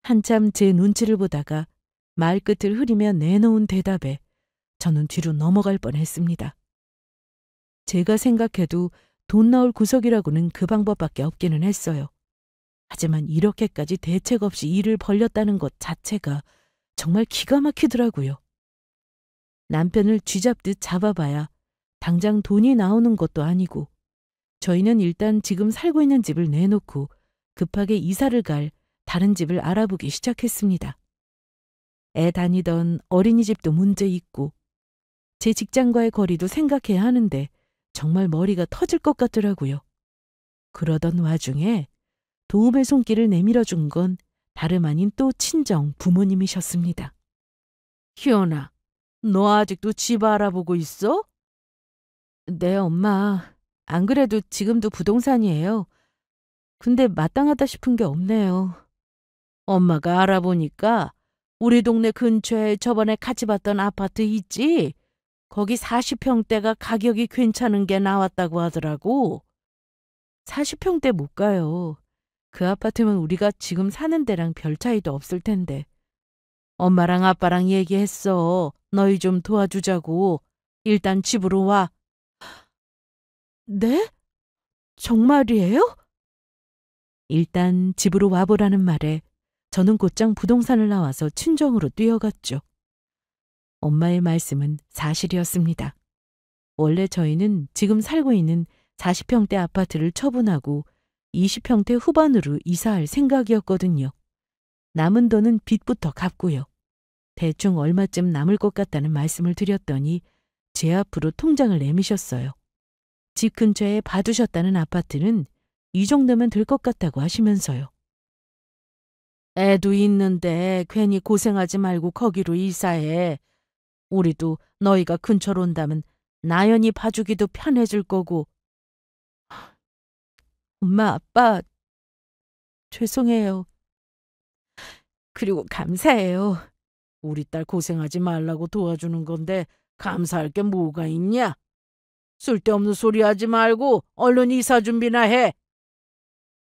한참 제 눈치를 보다가 말끝을 흐리며 내놓은 대답에 저는 뒤로 넘어갈 뻔했습니다. 제가 생각해도 돈 나올 구석이라고는 그 방법밖에 없기는 했어요. 하지만 이렇게까지 대책 없이 일을 벌렸다는 것 자체가 정말 기가 막히더라고요. 남편을 쥐잡듯 잡아봐야 당장 돈이 나오는 것도 아니고 저희는 일단 지금 살고 있는 집을 내놓고 급하게 이사를 갈 다른 집을 알아보기 시작했습니다. 애 다니던 어린이집도 문제 있고 제 직장과의 거리도 생각해야 하는데 정말 머리가 터질 것 같더라고요. 그러던 와중에 도움의 손길을 내밀어 준 건 다름 아닌 또 친정 부모님이셨습니다. 희연아, 너 아직도 집 알아보고 있어? 네, 엄마. 안 그래도 지금도 부동산이에요. 근데 마땅하다 싶은 게 없네요. 엄마가 알아보니까 우리 동네 근처에 저번에 같이 봤던 아파트 있지? 거기 40평대가 가격이 괜찮은 게 나왔다고 하더라고. 40평대 못 가요. 그 아파트면 우리가 지금 사는 데랑 별 차이도 없을 텐데. 엄마랑 아빠랑 얘기했어. 너희 좀 도와주자고. 일단 집으로 와. 네? 정말이에요? 일단 집으로 와보라는 말에 저는 곧장 부동산을 나와서 친정으로 뛰어갔죠. 엄마의 말씀은 사실이었습니다. 원래 저희는 지금 살고 있는 40평대 아파트를 처분하고 20평대 후반으로 이사할 생각이었거든요. 남은 돈은 빚부터 갚고요. 대충 얼마쯤 남을 것 같다는 말씀을 드렸더니 제 앞으로 통장을 내미셨어요. 집 근처에 봐두셨다는 아파트는 이 정도면 될 것 같다고 하시면서요. 애도 있는데 괜히 고생하지 말고 거기로 이사해. 우리도 너희가 근처로 온다면 나연히 봐주기도 편해질 거고. 엄마, 아빠, 죄송해요. 그리고 감사해요. 우리 딸 고생하지 말라고 도와주는 건데 감사할 게 뭐가 있냐? 쓸데없는 소리 하지 말고 얼른 이사 준비나 해.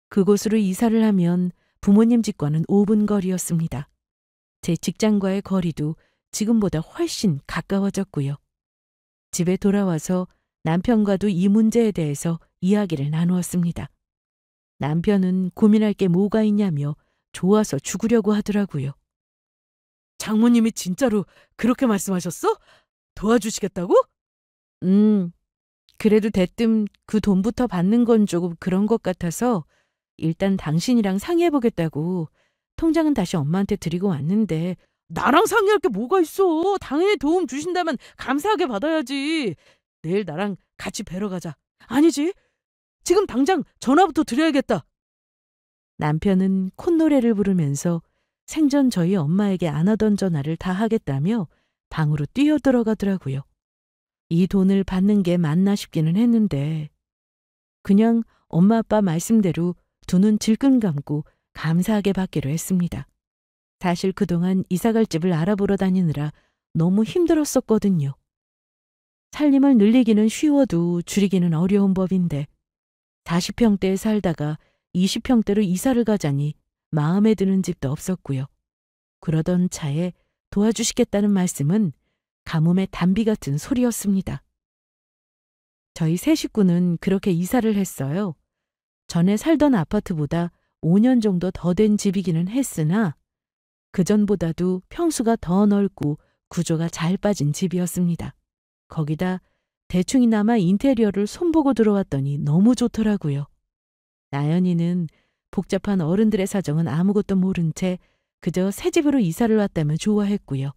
그곳으로 이사를 하면 부모님 집과는 5분 거리였습니다. 제 직장과의 거리도 지금보다 훨씬 가까워졌고요. 집에 돌아와서 남편과도 이 문제에 대해서 이야기를 나누었습니다. 남편은 고민할 게 뭐가 있냐며 좋아서 죽으려고 하더라고요. 장모님이 진짜로 그렇게 말씀하셨어? 도와주시겠다고? 그래도 대뜸 그 돈부터 받는 건 조금 그런 것 같아서 일단 당신이랑 상의해보겠다고. 통장은 다시 엄마한테 드리고 왔는데. 나랑 상의할 게 뭐가 있어. 당연히 도움 주신다면 감사하게 받아야지. 내일 나랑 같이 뵈러 가자. 아니지. 지금 당장 전화부터 드려야겠다. 남편은 콧노래를 부르면서 생전 저희 엄마에게 안 하던 전화를 다 하겠다며 방으로 뛰어들어가더라고요. 이 돈을 받는 게 맞나 싶기는 했는데 그냥 엄마 아빠 말씀대로 두 눈 질끈 감고 감사하게 받기로 했습니다. 사실 그동안 이사갈 집을 알아보러 다니느라 너무 힘들었었거든요. 살림을 늘리기는 쉬워도 줄이기는 어려운 법인데 40평대에 살다가 20평대로 이사를 가자니 마음에 드는 집도 없었고요. 그러던 차에 도와주시겠다는 말씀은 가뭄의 단비 같은 소리였습니다. 저희 세 식구는 그렇게 이사를 했어요. 전에 살던 아파트보다 5년 정도 더 된 집이기는 했으나 그전보다도 평수가 더 넓고 구조가 잘 빠진 집이었습니다. 거기다 대충이나마 인테리어를 손보고 들어왔더니 너무 좋더라고요. 나연이는 복잡한 어른들의 사정은 아무것도 모른 채 그저 새 집으로 이사를 왔다면 좋아했고요.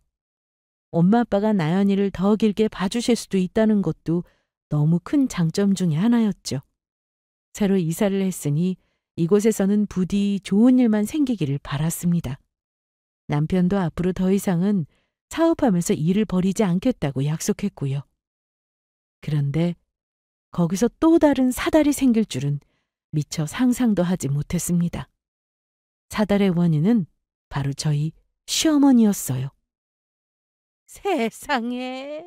엄마 아빠가 나연이를 더 길게 봐주실 수도 있다는 것도 너무 큰 장점 중에 하나였죠. 새로 이사를 했으니 이곳에서는 부디 좋은 일만 생기기를 바랐습니다. 남편도 앞으로 더 이상은 사업하면서 일을 벌이지 않겠다고 약속했고요. 그런데 거기서 또 다른 사달이 생길 줄은 미처 상상도 하지 못했습니다. 사달의 원인은 바로 저희 시어머니였어요. 세상에,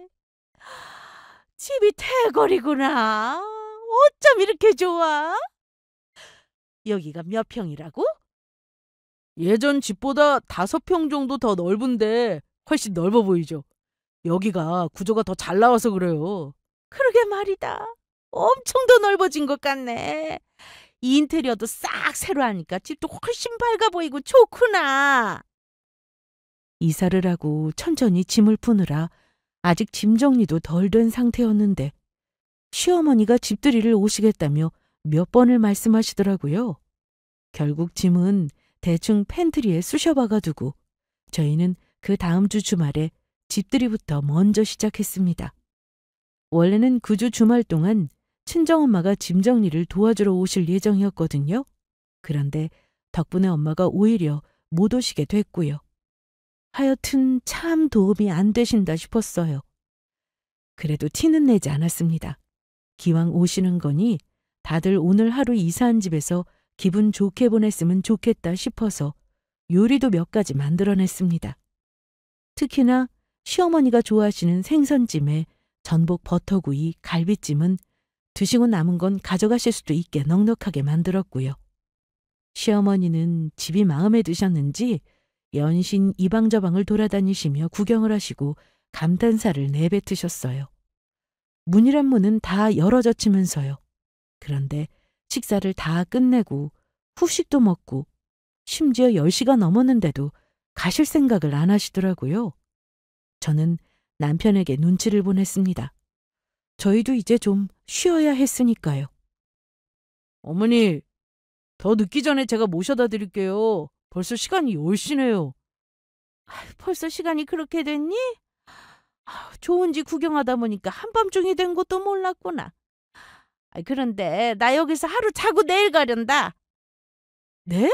집이 대거리구나. 어쩜 이렇게 좋아? 여기가 몇 평이라고?
예전 집보다 5평 정도 더 넓은데 훨씬 넓어 보이죠. 여기가 구조가 더 잘 나와서 그래요.
그러게 말이다. 엄청 더 넓어진 것 같네. 이 인테리어도 싹 새로 하니까 집도 훨씬 밝아 보이고 좋구나. 이사를 하고 천천히 짐을 푸느라 아직 짐 정리도 덜 된 상태였는데 시어머니가 집들이를 오시겠다며 몇 번을 말씀하시더라고요. 결국 짐은 대충 팬트리에 쑤셔박아 두고 저희는 그 다음 주 주말에 집들이부터 먼저 시작했습니다. 원래는 그 주 주말 동안 친정엄마가 짐 정리를 도와주러 오실 예정이었거든요. 그런데 덕분에 엄마가 오히려 못 오시게 됐고요. 하여튼 참 도움이 안 되신다 싶었어요. 그래도 티는 내지 않았습니다. 기왕 오시는 거니 다들 오늘 하루 이사한 집에서 기분 좋게 보냈으면 좋겠다 싶어서 요리도 몇 가지 만들어냈습니다. 특히나 시어머니가 좋아하시는 생선찜에 전복 버터구이, 갈비찜은 드시고 남은 건 가져가실 수도 있게 넉넉하게 만들었고요. 시어머니는 집이 마음에 드셨는지 연신 이방저방을 돌아다니시며 구경을 하시고 감탄사를 내뱉으셨어요. 문이란 문은 다 열어젖히면서요. 그런데 식사를 다 끝내고 후식도 먹고 심지어 10시가 넘었는데도 가실 생각을 안 하시더라고요. 저는 남편에게 눈치를 보냈습니다. 저희도 이제 좀 쉬어야 했으니까요.
어머니, 더 늦기 전에 제가 모셔다 드릴게요. 벌써 시간이 10시네요.
벌써 시간이 그렇게 됐니? 좋은 집 구경하다 보니까 한밤중이 된 것도 몰랐구나. 그런데 나 여기서 하루 자고 내일 가련다.
네?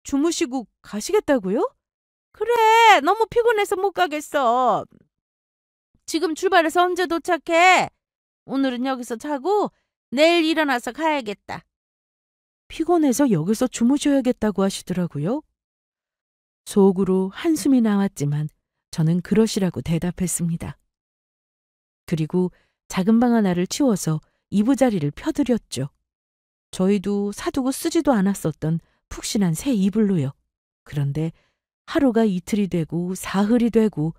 주무시고 가시겠다고요?
그래, 너무 피곤해서 못 가겠어. 지금 출발해서 언제 도착해? 오늘은 여기서 자고 내일 일어나서 가야겠다. 피곤해서 여기서 주무셔야겠다고 하시더라고요. 속으로 한숨이 나왔지만 저는 그러시라고 대답했습니다. 그리고 작은 방 하나를 치워서 이부자리를 펴드렸죠. 저희도 사두고 쓰지도 않았었던 푹신한 새 이불로요. 그런데 하루가 이틀이 되고 사흘이 되고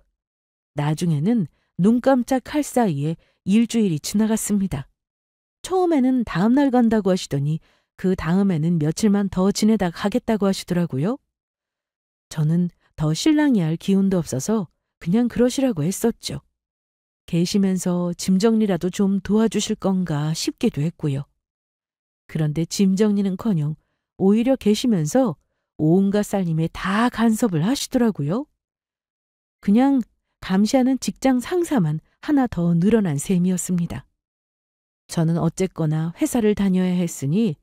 나중에는 눈 깜짝할 사이에 일주일이 지나갔습니다. 처음에는 다음 날 간다고 하시더니 그 다음에는 며칠만 더 지내다 가겠다고 하시더라고요. 저는 더 실랑이 할 기운도 없어서 그냥 그러시라고 했었죠. 계시면서 짐 정리라도 좀 도와주실 건가 싶기도 했고요. 그런데 짐 정리는커녕 오히려 계시면서 온갖 살림에 다 간섭을 하시더라고요. 그냥 감시하는 직장 상사만 하나 더 늘어난 셈이었습니다. 저는 어쨌거나 회사를 다녀야 했으니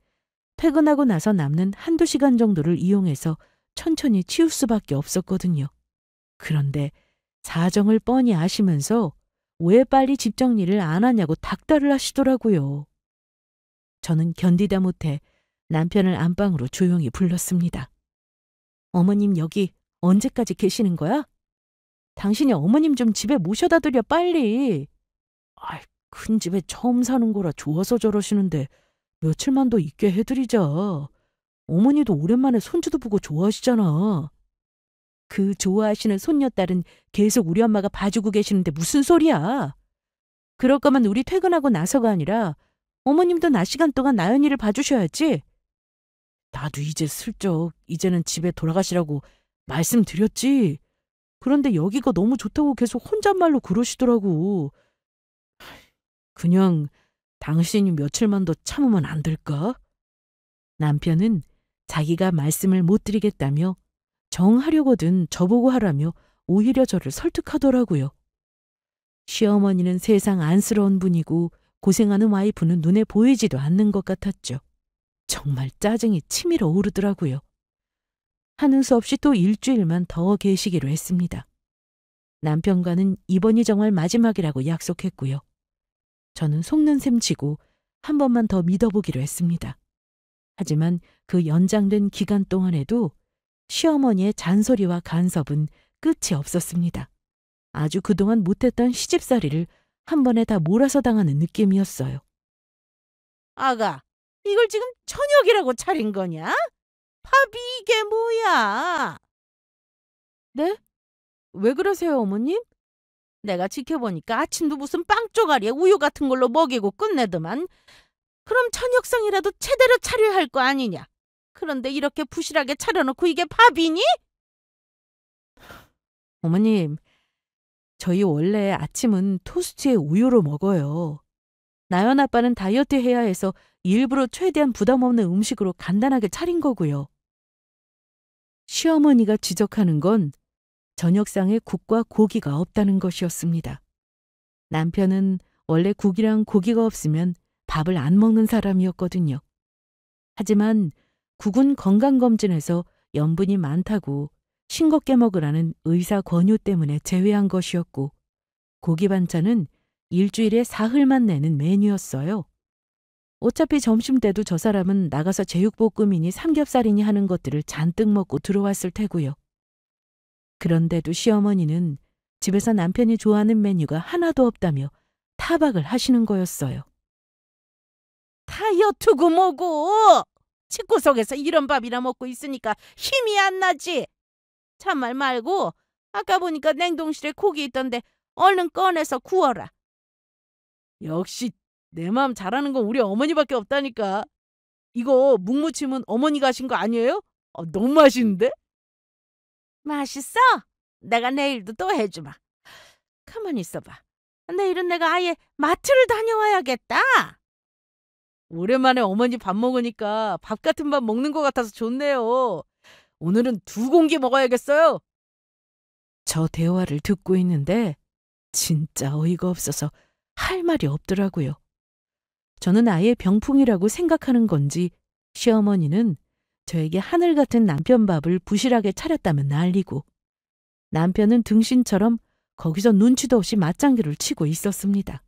퇴근하고 나서 남는 1~2시간 정도를 이용해서 천천히 치울 수밖에 없었거든요. 그런데 사정을 뻔히 아시면서 왜 빨리 집 정리를 안 하냐고 닥달을 하시더라고요. 저는 견디다 못해 남편을 안방으로 조용히 불렀습니다. 어머님 여기 언제까지 계시는 거야? 당신이 어머님 좀 집에 모셔다 드려 빨리. 아이, 큰 집에 처음 사는 거라 좋아서 저러시는데 며칠만 더 있게 해드리자. 어머니도 오랜만에 손주도 보고 좋아하시잖아. 그 좋아하시는 손녀딸은 계속 우리 엄마가 봐주고 계시는데 무슨 소리야. 그럴 거면 우리 퇴근하고 나서가 아니라 어머님도 낮 시간 동안 나연이를 봐주셔야지. 나도 이제 슬쩍 이제는 집에 돌아가시라고 말씀드렸지. 그런데 여기가 너무 좋다고 계속 혼잣말로 그러시더라고. 그냥 당신이 며칠만 더 참으면 안 될까? 남편은 자기가 말씀을 못 드리겠다며 정하려거든 저보고 하라며 오히려 저를 설득하더라고요. 시어머니는 세상 안쓰러운 분이고 고생하는 와이프는 눈에 보이지도 않는 것 같았죠. 정말 짜증이 치밀어 오르더라고요. 하는 수 없이 또 일주일만 더 계시기로 했습니다. 남편과는 이번이 정말 마지막이라고 약속했고요. 저는 속는 셈 치고 한 번만 더 믿어보기로 했습니다. 하지만 그 연장된 기간 동안에도 시어머니의 잔소리와 간섭은 끝이 없었습니다. 아주 그동안 못했던 시집살이를 한 번에 다 몰아서 당하는 느낌이었어요.
아가, 이걸 지금 저녁이라고 차린 거냐? 밥이 이게 뭐야?
네? 왜 그러세요, 어머님?
내가 지켜보니까 아침도 무슨 빵 쪼가리에 우유 같은 걸로 먹이고 끝내더만. 그럼 저녁상이라도 제대로 차려야 할 거 아니냐? 그런데 이렇게 부실하게 차려놓고 이게 밥이니?
어머님, 저희 원래 아침은 토스트에 우유로 먹어요. 나연 아빠는 다이어트 해야 해서 일부러 최대한 부담 없는 음식으로 간단하게 차린 거고요. 시어머니가 지적하는 건 저녁상에 국과 고기가 없다는 것이었습니다. 남편은 원래 국이랑 고기가 없으면 밥을 안 먹는 사람이었거든요. 하지만 국은 건강검진에서 염분이 많다고 싱겁게 먹으라는 의사 권유 때문에 제외한 것이었고, 고기 반찬은 일주일에 사흘만 내는 메뉴였어요. 어차피 점심때도 저 사람은 나가서 제육볶음이니 삼겹살이니 하는 것들을 잔뜩 먹고 들어왔을 테고요. 그런데도 시어머니는 집에서 남편이 좋아하는 메뉴가 하나도 없다며 타박을 하시는 거였어요.
다이어트고 뭐고! 집구석에서 이런 밥이나 먹고 있으니까 힘이 안 나지. 참말 말고 아까 보니까 냉동실에 고기 있던데 얼른 꺼내서 구워라.
역시 내 마음 잘하는 건 우리 어머니밖에 없다니까. 이거 묵무침은 어머니가 하신 거 아니에요? 너무 맛있는데?
맛있어? 내가 내일도 또 해주마. 가만히 있어봐. 내일은 내가 아예 마트를 다녀와야겠다.
오랜만에 어머니 밥 먹으니까 밥 같은 밥 먹는 것 같아서 좋네요. 오늘은 2공기 먹어야겠어요. 저 대화를 듣고 있는데 진짜 어이가 없어서 할 말이 없더라고요. 저는 아예 병풍이라고 생각하는 건지 시어머니는 저에게 하늘 같은 남편 밥을 부실하게 차렸다면 난리고, 남편은 등신처럼 거기서 눈치도 없이 맞장구를 치고 있었습니다.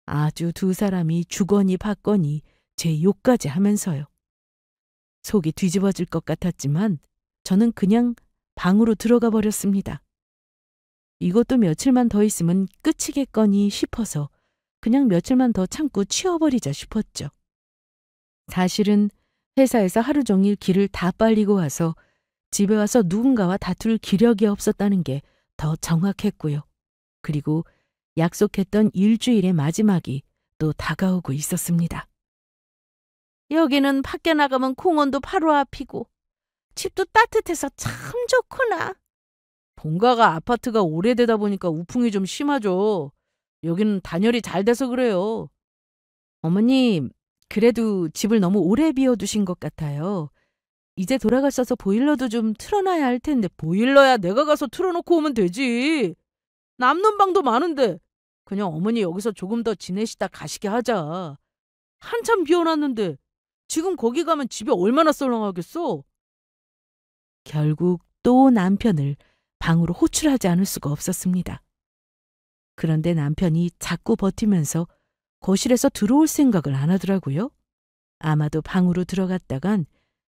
아주 두 사람이 주거니 받거니 제 욕까지 하면서요. 속이 뒤집어질 것 같았지만 저는 그냥 방으로 들어가 버렸습니다. 이것도 며칠만 더 있으면 끝이겠거니 싶어서 그냥 며칠만 더 참고 치워버리자 싶었죠. 사실은 회사에서 하루 종일 길을 다 빨리고 와서 집에 와서 누군가와 다툴 기력이 없었다는 게 더 정확했고요. 그리고 약속했던 일주일의 마지막이 또 다가오고 있었습니다.
여기는 밖에 나가면 공원도 바로 앞이고 집도 따뜻해서 참 좋구나.
본가가 아파트가 오래되다 보니까 우풍이 좀 심하죠. 여기는 단열이 잘 돼서 그래요. 어머님, 그래도 집을 너무 오래 비워두신 것 같아요. 이제 돌아가셔서 보일러도 좀 틀어놔야 할 텐데. 보일러야 내가 가서 틀어놓고 오면 되지. 남는 방도 많은데. 그냥 어머니 여기서 조금 더 지내시다 가시게 하자. 한참 비워놨는데 지금 거기 가면 집이 얼마나 썰렁하겠어. 결국 또 남편을 방으로 호출하지 않을 수가 없었습니다. 그런데 남편이 자꾸 버티면서 거실에서 들어올 생각을 안 하더라고요. 아마도 방으로 들어갔다간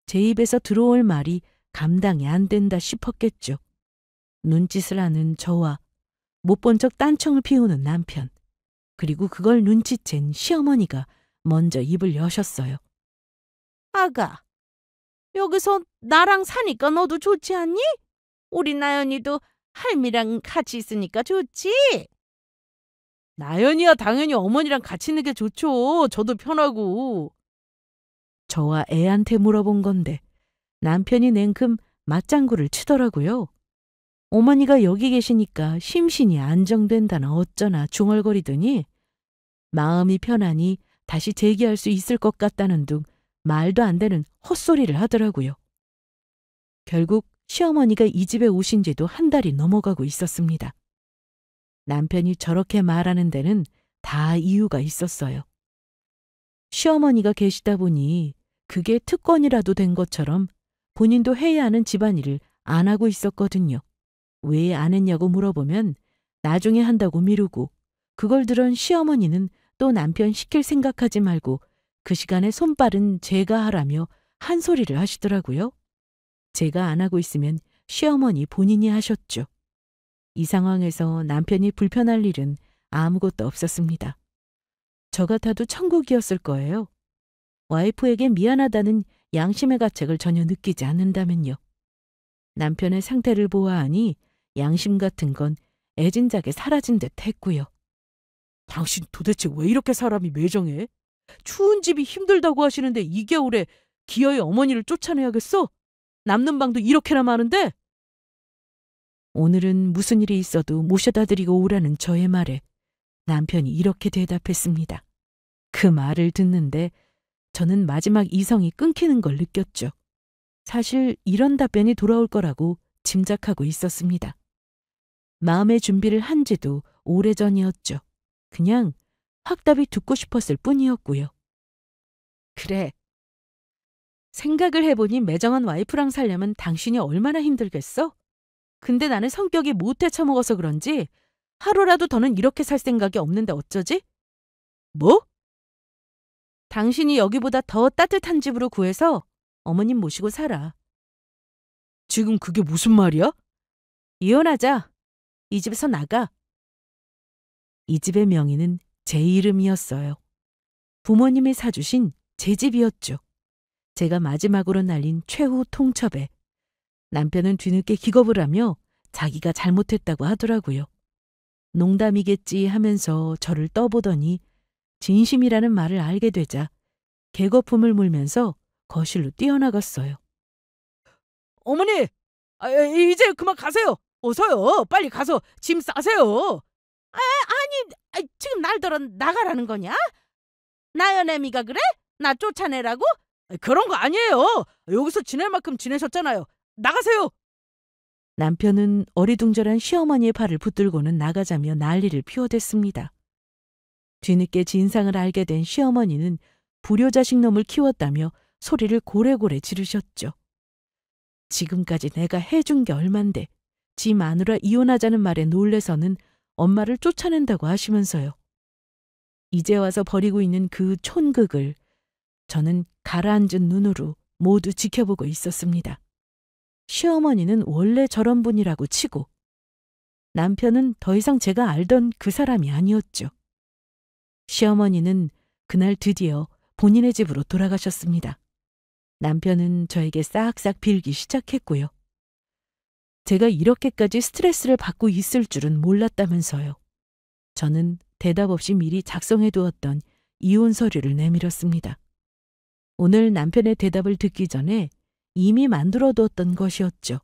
제 입에서 들어올 말이 감당이 안 된다 싶었겠죠. 눈짓을 하는 저와 못 본 척 딴청을 피우는 남편, 그리고 그걸 눈치챈 시어머니가 먼저 입을 여셨어요.
아가, 여기서 나랑 사니까 너도 좋지 않니? 우리 나연이도 할미랑 같이 있으니까 좋지?
나연이야 당연히 어머니랑 같이 있는 게 좋죠. 저도 편하고. 저와 애한테 물어본 건데 남편이 냉큼 맞장구를 치더라고요. 어머니가 여기 계시니까 심신이 안정된다나 어쩌나 중얼거리더니 마음이 편하니 다시 재기할 수 있을 것 같다는 둥 말도 안 되는 헛소리를 하더라고요. 결국 시어머니가 이 집에 오신 지도 한 달이 넘어가고 있었습니다. 남편이 저렇게 말하는 데는 다 이유가 있었어요. 시어머니가 계시다 보니 그게 특권이라도 된 것처럼 본인도 해야 하는 집안일을 안 하고 있었거든요. 왜 안 했냐고 물어보면 나중에 한다고 미루고, 그걸 들은 시어머니는 또 남편 시킬 생각하지 말고 그 시간에 손발은 제가 하라며 한 소리를 하시더라고요. 제가 안 하고 있으면 시어머니 본인이 하셨죠. 이 상황에서 남편이 불편할 일은 아무것도 없었습니다. 저 같아도 천국이었을 거예요. 와이프에게 미안하다는 양심의 가책을 전혀 느끼지 않는다면요. 남편의 상태를 보아하니 양심 같은 건 애진작에 사라진 듯 했고요. 당신 도대체 왜 이렇게 사람이 매정해? 추운 집이 힘들다고 하시는데 이 겨울에 기어이 어머니를 쫓아내야겠어? 남는 방도 이렇게나 많은데? 오늘은 무슨 일이 있어도 모셔다 드리고 오라는 저의 말에 남편이 이렇게 대답했습니다. 그 말을 듣는데 저는 마지막 이성이 끊기는 걸 느꼈죠. 사실 이런 답변이 돌아올 거라고 짐작하고 있었습니다. 마음의 준비를 한 지도 오래전이었죠. 그냥 확답이 듣고 싶었을 뿐이었고요. 그래. 생각을 해보니 매정한 와이프랑 살려면 당신이 얼마나 힘들겠어? 근데 나는 성격이 못해 처먹어서 그런지 하루라도 더는 이렇게 살 생각이 없는데 어쩌지? 뭐? 당신이 여기보다 더 따뜻한 집으로 구해서 어머님 모시고 살아. 지금 그게 무슨 말이야? 이혼하자. 이 집에서 나가. 이 집의 명의는 제 이름이었어요. 부모님이 사주신 제 집이었죠. 제가 마지막으로 날린 최후 통첩에 남편은 뒤늦게 기겁을 하며 자기가 잘못했다고 하더라고요. 농담이겠지 하면서 저를 떠보더니 진심이라는 말을 알게 되자 개거품을 물면서 거실로 뛰어나갔어요. 어머니! 이제 그만 가세요! 어서요! 빨리 가서 짐 싸세요!
지금 날더러 나가라는 거냐? 나연애미가 그래? 나 쫓아내라고?
그런 거 아니에요! 여기서 지낼 만큼 지내셨잖아요. 나가세요! 남편은 어리둥절한 시어머니의 팔을 붙들고는 나가자며 난리를 피워댔습니다. 뒤늦게 진상을 알게 된 시어머니는 불효자식 놈을 키웠다며 소리를 고래고래 지르셨죠. 지금까지 내가 해준 게 얼만데 지 마누라 이혼하자는 말에 놀래서는 엄마를 쫓아낸다고 하시면서요. 이제 와서 버리고 있는 그 촌극을 저는 가라앉은 눈으로 모두 지켜보고 있었습니다. 시어머니는 원래 저런 분이라고 치고 남편은 더 이상 제가 알던 그 사람이 아니었죠. 시어머니는 그날 드디어 본인의 집으로 돌아가셨습니다. 남편은 저에게 싹싹 빌기 시작했고요. 제가 이렇게까지 스트레스를 받고 있을 줄은 몰랐다면서요. 저는 대답 없이 미리 작성해두었던 이혼 서류를 내밀었습니다. 오늘 남편의 대답을 듣기 전에 이미 만들어두었던 것이었죠.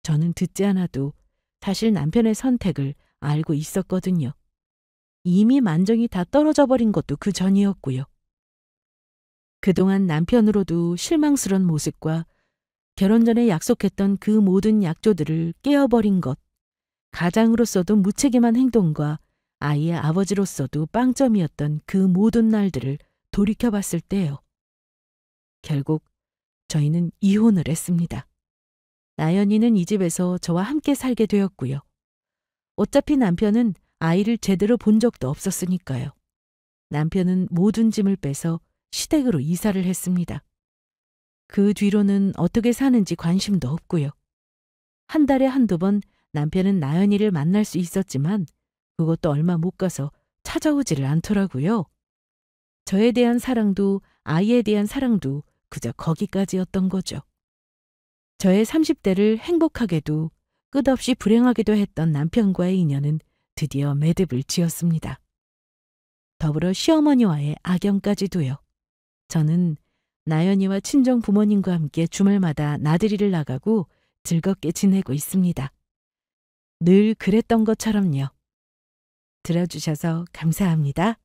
저는 듣지 않아도 사실 남편의 선택을 알고 있었거든요. 이미 만정이 다 떨어져 버린 것도 그 전이었고요. 그동안 남편으로도 실망스러운 모습과 결혼 전에 약속했던 그 모든 약조들을 깨어버린 것, 가장으로서도 무책임한 행동과 아이의 아버지로서도 빵점이었던 그 모든 날들을 돌이켜봤을 때요. 결국 저희는 이혼을 했습니다. 나연이는 이 집에서 저와 함께 살게 되었고요. 어차피 남편은 아이를 제대로 본 적도 없었으니까요. 남편은 모든 짐을 빼서 시댁으로 이사를 했습니다. 그 뒤로는 어떻게 사는지 관심도 없고요. 한 달에 한두 번 남편은 나연이를 만날 수 있었지만 그것도 얼마 못 가서 찾아오지를 않더라고요. 저에 대한 사랑도 아이에 대한 사랑도 그저 거기까지였던 거죠. 저의 30대를 행복하게도 끝없이 불행하게도 했던 남편과의 인연은 드디어 매듭을 지었습니다. 더불어 시어머니와의 악연까지도요. 저는 나연이와 친정 부모님과 함께 주말마다 나들이를 나가고 즐겁게 지내고 있습니다. 늘 그랬던 것처럼요. 들어주셔서 감사합니다.